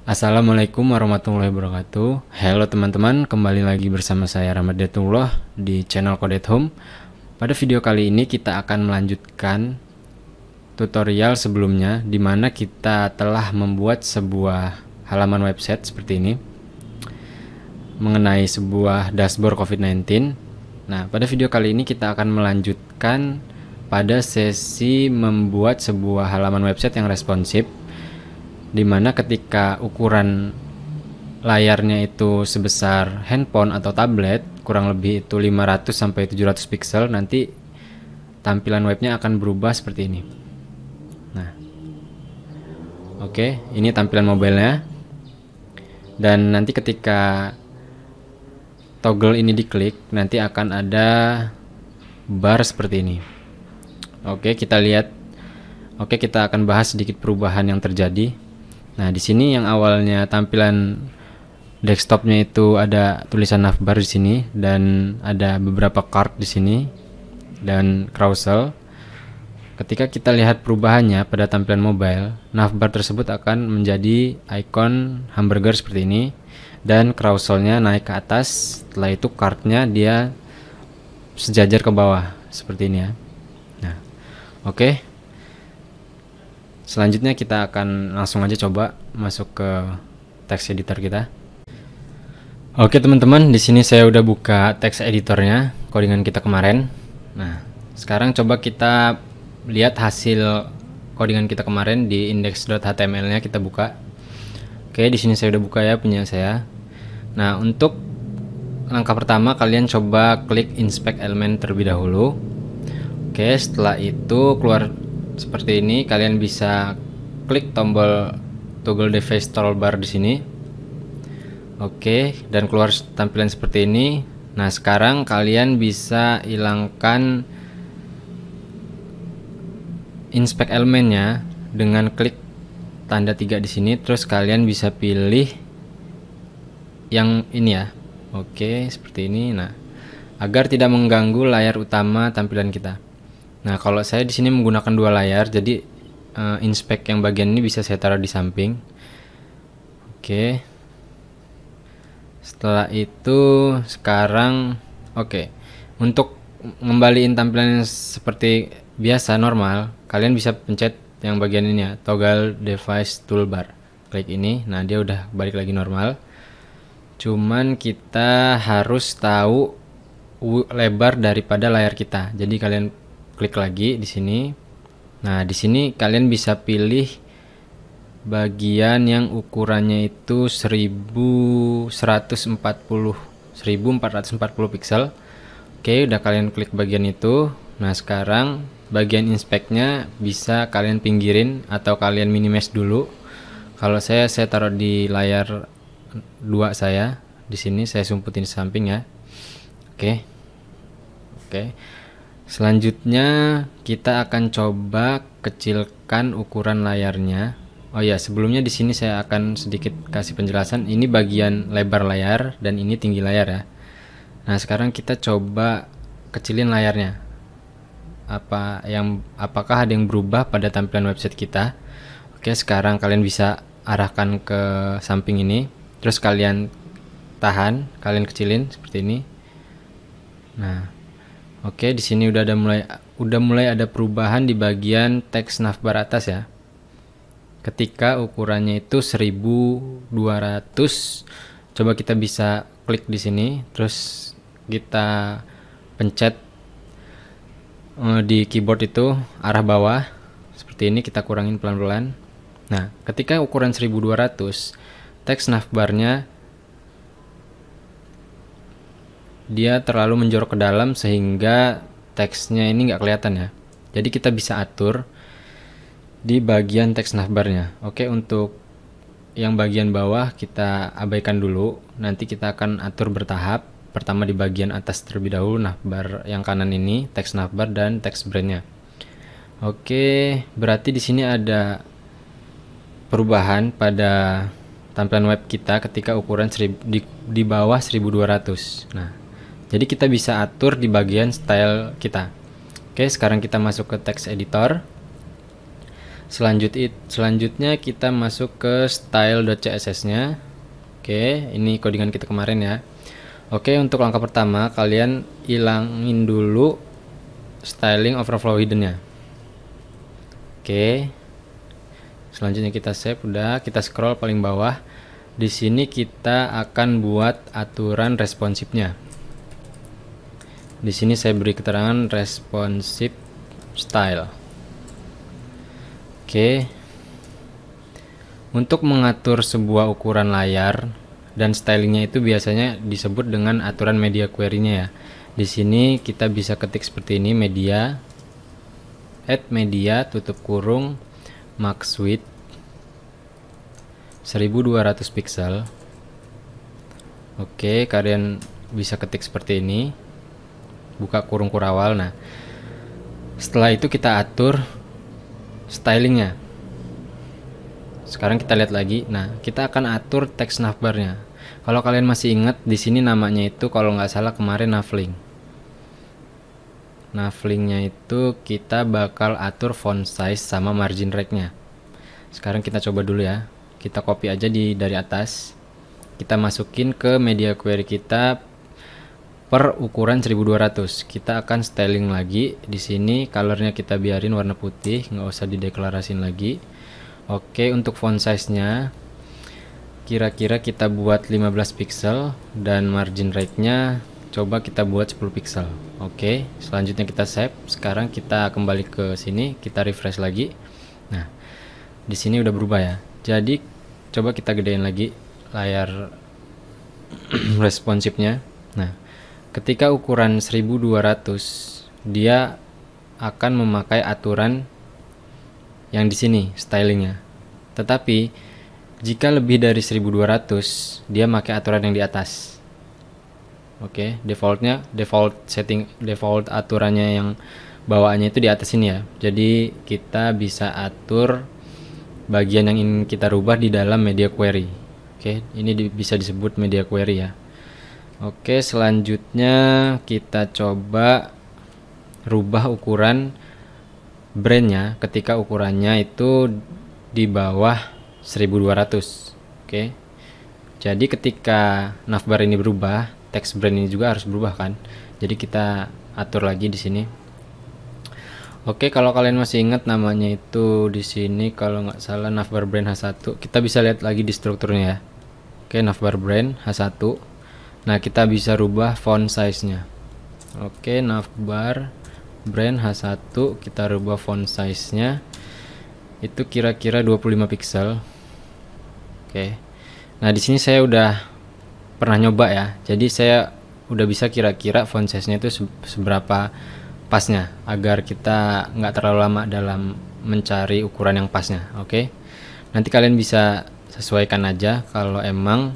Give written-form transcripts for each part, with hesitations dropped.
Assalamualaikum warahmatullahi wabarakatuh. Halo teman-teman, kembali lagi bersama saya Rahmat Datullah di channel Code at Home. Pada video kali ini kita akan melanjutkan tutorial sebelumnya, di mana kita telah membuat sebuah halaman website seperti ini mengenai sebuah dashboard COVID-19. Nah, pada video kali ini kita akan melanjutkan pada sesi membuat sebuah halaman website yang responsif, dimana ketika ukuran layarnya itu sebesar handphone atau tablet, kurang lebih itu 500 sampai 700 pixel, nanti tampilan webnya akan berubah seperti ini. Nah, oke, ini tampilan mobilenya. Dan nanti ketika toggle ini diklik, nanti akan ada bar seperti ini. Oke, kita lihat. Oke, kita akan bahas sedikit perubahan yang terjadi. Nah, di sini yang awalnya tampilan desktopnya itu ada tulisan navbar di sini dan ada beberapa card di sini dan carousel. Ketika kita lihat perubahannya pada tampilan mobile, navbar tersebut akan menjadi icon hamburger seperti ini dan carouselnya naik ke atas. Setelah itu cardnya dia sejajar ke bawah seperti ini ya. Nah, oke. Selanjutnya kita akan langsung aja coba masuk ke text editor kita. Oke teman-teman, di sini saya udah buka text editornya, codingan kita kemarin. Nah, sekarang coba kita lihat hasil codingan kita kemarin di index.html-nya, kita buka. Oke, di sini saya udah buka ya punya saya. Nah, untuk langkah pertama kalian coba klik inspect element terlebih dahulu. Oke, setelah itu keluar seperti ini, kalian bisa klik tombol toggle device toolbar di sini. Oke, dan keluar tampilan seperti ini. Nah, sekarang kalian bisa hilangkan inspect elemennya dengan klik tanda 3 di sini, terus kalian bisa pilih yang ini ya. Oke, seperti ini. Nah, agar tidak mengganggu layar utama tampilan kita. Nah, kalau saya di sini menggunakan dua layar, jadi inspect yang bagian ini bisa saya taruh di samping. Oke. Setelah itu sekarang untuk ngembaliin tampilan seperti biasa normal, kalian bisa pencet yang bagian ini ya, toggle device toolbar. Klik ini. Nah, dia udah balik lagi normal. Cuman kita harus tahu lebar daripada layar kita. Jadi kalian klik lagi di sini. Nah, di sini kalian bisa pilih bagian yang ukurannya itu 1440 pixel. Oke, udah kalian klik bagian itu. Nah, sekarang bagian inspect-nya bisa kalian pinggirin atau kalian minimize dulu. Kalau saya taruh di layar 2 saya. Di sini saya sumputin di samping ya. Oke. Selanjutnya kita akan coba kecilkan ukuran layarnya. Oh ya, sebelumnya di sini saya akan sedikit kasih penjelasan. Ini bagian lebar layar dan ini tinggi layar ya. Nah, sekarang kita coba kecilin layarnya. Apakah ada yang berubah pada tampilan website kita? Oke, sekarang kalian bisa arahkan ke samping ini. Terus kalian tahan, kalian kecilin seperti ini. Nah, oke, di sini udah mulai ada perubahan di bagian teks navbar atas ya. Ketika ukurannya itu 1200, coba kita bisa klik di sini, terus kita pencet di keyboard itu arah bawah seperti ini, kita kurangin pelan-pelan. Nah, ketika ukuran 1200, teks navbarnya dia terlalu menjorok ke dalam sehingga teksnya ini nggak kelihatan ya. Jadi kita bisa atur di bagian teks navbarnya. Oke, untuk yang bagian bawah kita abaikan dulu. Nanti kita akan atur bertahap. Pertama di bagian atas terlebih dahulu, navbar yang kanan ini, teks navbar dan teks brandnya. Oke, berarti di sini ada perubahan pada tampilan web kita ketika ukuran di bawah 1200. Nah, jadi kita bisa atur di bagian style kita. Oke, sekarang kita masuk ke text editor. Selanjutnya kita masuk ke style.css-nya. Oke, ini codingan kita kemarin ya. Oke, untuk langkah pertama kalian hilangin dulu styling overflow hidden-nya. Oke. Selanjutnya kita save, udah, kita scroll paling bawah. Di sini kita akan buat aturan responsifnya. Di sini saya beri keterangan responsive style. Oke. Untuk mengatur sebuah ukuran layar dan stylingnya itu biasanya disebut dengan aturan media query-nya ya. Di sini kita bisa ketik seperti ini, media, add media, tutup kurung, max width 1200 pixel. Oke, kalian bisa ketik seperti ini, buka kurung kurawal. Nah, setelah itu kita atur stylingnya. Sekarang kita lihat lagi. Nah, kita akan atur text navbarnya. Kalau kalian masih ingat, di sini namanya itu kalau nggak salah kemarin navlink. Navlinknya itu kita bakal atur font size sama margin right-nya. Sekarang kita coba dulu ya. Kita copy aja dari atas. Kita masukin ke media query kita per ukuran 1200. Kita akan styling lagi. Di sini colornya kita biarin warna putih, nggak usah dideklarasiin lagi. Oke, untuk font size-nya kira-kira kita buat 15 pixel dan margin right-nya coba kita buat 10 pixel. Oke, selanjutnya kita save. Sekarang kita kembali ke sini, kita refresh lagi. Nah, di sini udah berubah ya. Jadi coba kita gedein lagi layar responsifnya. Nah, ketika ukuran 1200 dia akan memakai aturan yang di sini stylingnya. Tetapi jika lebih dari 1200 dia pakai aturan yang di atas. Oke, default aturannya yang bawaannya itu di atas ini ya. Jadi kita bisa atur bagian yang ingin kita rubah di dalam media query. Oke, ini bisa disebut media query ya. Oke, selanjutnya kita coba rubah ukuran brandnya ketika ukurannya itu di bawah 1200. Oke, jadi ketika navbar ini berubah, text brand ini juga harus berubah kan. Jadi kita atur lagi di sini. Oke, kalau kalian masih ingat namanya itu di sini kalau nggak salah navbar brand H1. Kita bisa lihat lagi di strukturnya ya. Oke, navbar brand H1. Nah, kita bisa rubah font size-nya. Oke, navbar brand H1 kita rubah font size-nya itu kira-kira 25 pixel. Oke. Nah, di sini saya udah pernah nyoba ya. Jadi saya udah bisa kira-kira font size-nya itu seberapa pasnya agar kita nggak terlalu lama dalam mencari ukuran yang pasnya. Oke. Nanti kalian bisa sesuaikan aja kalau emang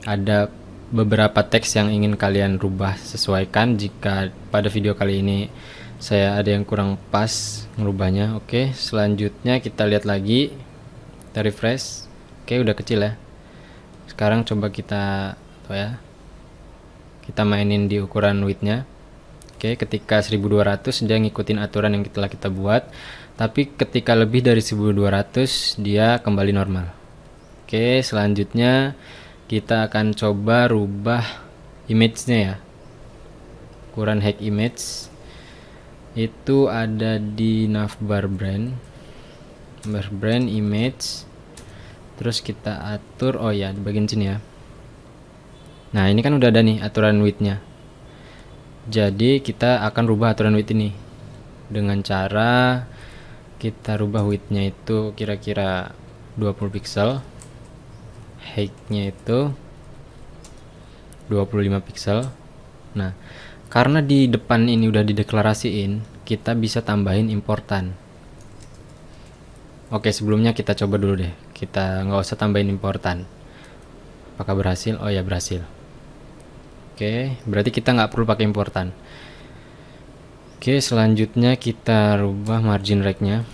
ada beberapa teks yang ingin kalian rubah, sesuaikan jika pada video kali ini saya ada yang kurang pas ngerubahnya. Oke, selanjutnya kita lihat lagi, kita refresh. Oke, udah kecil ya. Sekarang coba kita kita mainin di ukuran width-nya. Oke, ketika 1200 dia ngikutin aturan yang telah kita buat, tapi ketika lebih dari 1200 dia kembali normal. Oke, selanjutnya kita akan coba rubah image-nya ya. Ukuran height image itu ada di navbar brand image. Terus kita atur, oh ya, di bagian sini ya. Nah, ini kan udah ada nih aturan width-nya. Jadi kita akan rubah aturan width ini dengan cara kita rubah width-nya itu kira-kira 20 pixel. Height-nya itu 25 pixel. Nah, karena di depan ini udah dideklarasiin, kita bisa tambahin importan. Oke, sebelumnya kita coba dulu deh. Kita nggak usah tambahin importan. Apakah berhasil? Oh ya, berhasil. Oke, berarti kita nggak perlu pakai importan. Oke, selanjutnya kita rubah margin right-nya,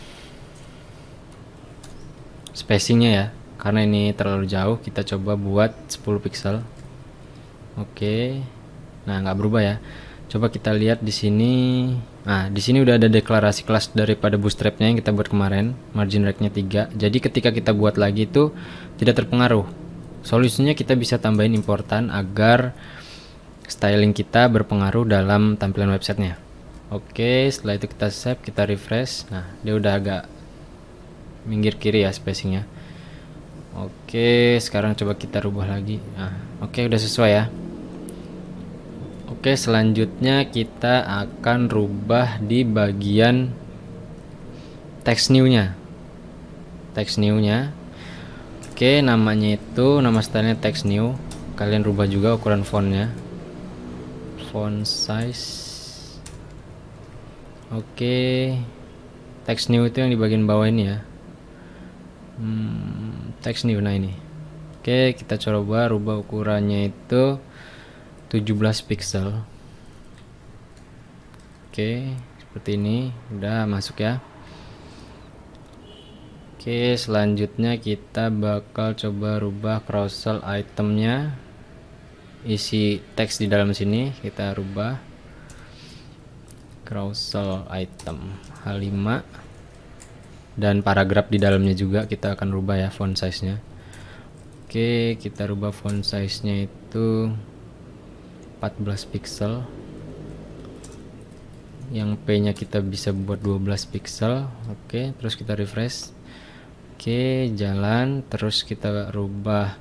spacingnya ya. Karena ini terlalu jauh, kita coba buat 10 pixel. Oke. Nah, nggak berubah ya. Coba kita lihat di sini Nah, di sini udah ada deklarasi kelas daripada bootstrapnya yang kita buat kemarin, margin rate-nya 3. Jadi ketika kita buat lagi itu tidak terpengaruh. Solusinya kita bisa tambahin importan agar styling kita berpengaruh dalam tampilan websitenya. Oke, setelah itu kita save, kita refresh. Nah, dia udah agak minggir kiri ya spacingnya. Oke, sekarang coba kita rubah lagi. Nah, oke, udah sesuai ya. Oke, selanjutnya kita akan rubah di bagian text new-nya. Text new-nya. Oke, namanya itu, nama stylenya text new. Kalian rubah juga ukuran fontnya. Font size. Oke. Text new itu yang di bagian bawah ini ya. Text new, nah ini. Oke, kita coba rubah ukurannya itu 17 pixel. Oke, seperti ini udah masuk ya. Oke, selanjutnya kita bakal coba rubah carousel itemnya, isi teks di dalam sini kita rubah carousel item H5, dan paragraf di dalamnya juga kita akan rubah ya font size nya. Oke, kita rubah font size nya itu 14 pixel, yang P nya kita bisa buat 12 pixel. Oke, terus kita refresh. Oke, jalan, terus kita rubah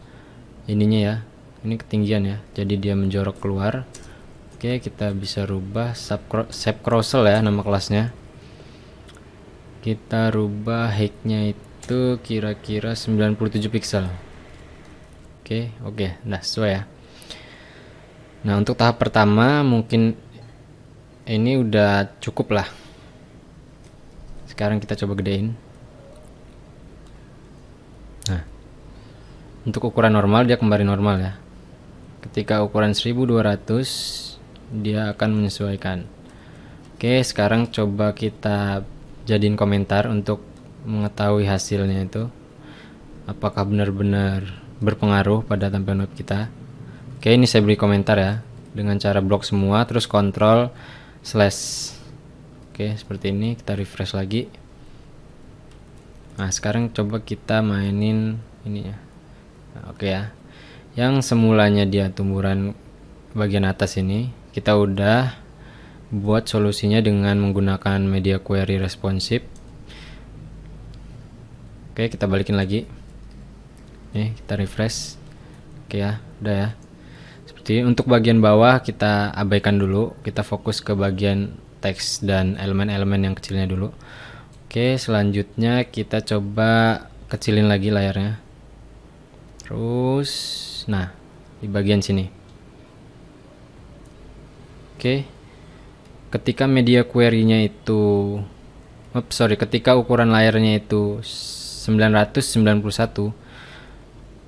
ininya ya, ini ketinggian ya, jadi dia menjorok keluar. Oke, kita bisa rubah shape carousel ya nama kelasnya. Kita rubah height nya itu kira-kira 97 pixel. Oke, nah sesuai ya. Nah, untuk tahap pertama mungkin ini udah cukup lah. Sekarang kita coba gedein. Nah, untuk ukuran normal dia kembali normal ya. Ketika ukuran 1200 dia akan menyesuaikan. Oke, sekarang coba kita jadiin komentar untuk mengetahui hasilnya itu apakah benar-benar berpengaruh pada tampilan web kita. Oke, ini saya beri komentar ya dengan cara blok semua, terus kontrol slash. Oke, seperti ini. Kita refresh lagi. Nah, sekarang coba kita mainin ini ya. Nah, oke ya. Yang semulanya dia tumburan bagian atas ini, kita udah buat solusinya dengan menggunakan media query responsive. Oke, kita balikin lagi. Nih, kita refresh. Oke ya, udah ya. Seperti untuk bagian bawah kita abaikan dulu, kita fokus ke bagian teks dan elemen-elemen yang kecilnya dulu. Oke, selanjutnya kita coba kecilin lagi layarnya. Terus, nah di bagian sini. Oke, ketika media query-nya itu, ketika ukuran layarnya itu 991,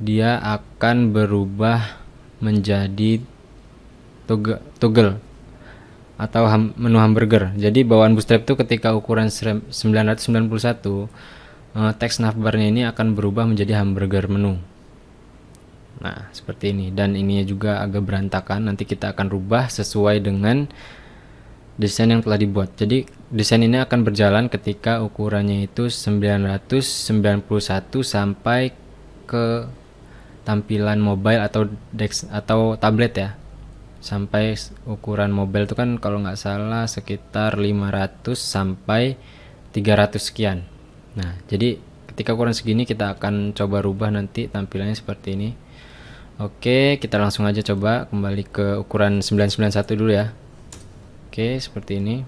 dia akan berubah menjadi toggle atau menu hamburger. Jadi bawaan bootstrap itu ketika ukuran 991, teks navbarnya ini akan berubah menjadi hamburger menu. Nah, seperti ini, dan ininya juga agak berantakan. Nanti kita akan rubah sesuai dengan desain yang telah dibuat. Jadi desain ini akan berjalan ketika ukurannya itu 991 sampai ke tampilan mobile atau tablet ya. Sampai ukuran mobile itu kan kalau nggak salah sekitar 500 sampai 300 sekian. Nah, jadi ketika ukuran segini kita akan coba rubah nanti tampilannya seperti ini. Oke, kita langsung aja coba kembali ke ukuran 991 dulu ya. Oke, seperti ini.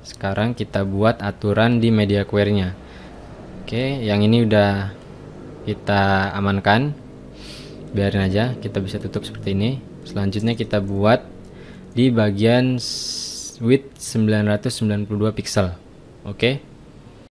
Sekarang kita buat aturan di media query-nya. Oke, yang ini udah kita amankan. Biarin aja, kita bisa tutup seperti ini. Selanjutnya kita buat di bagian width 992 pixel. Oke.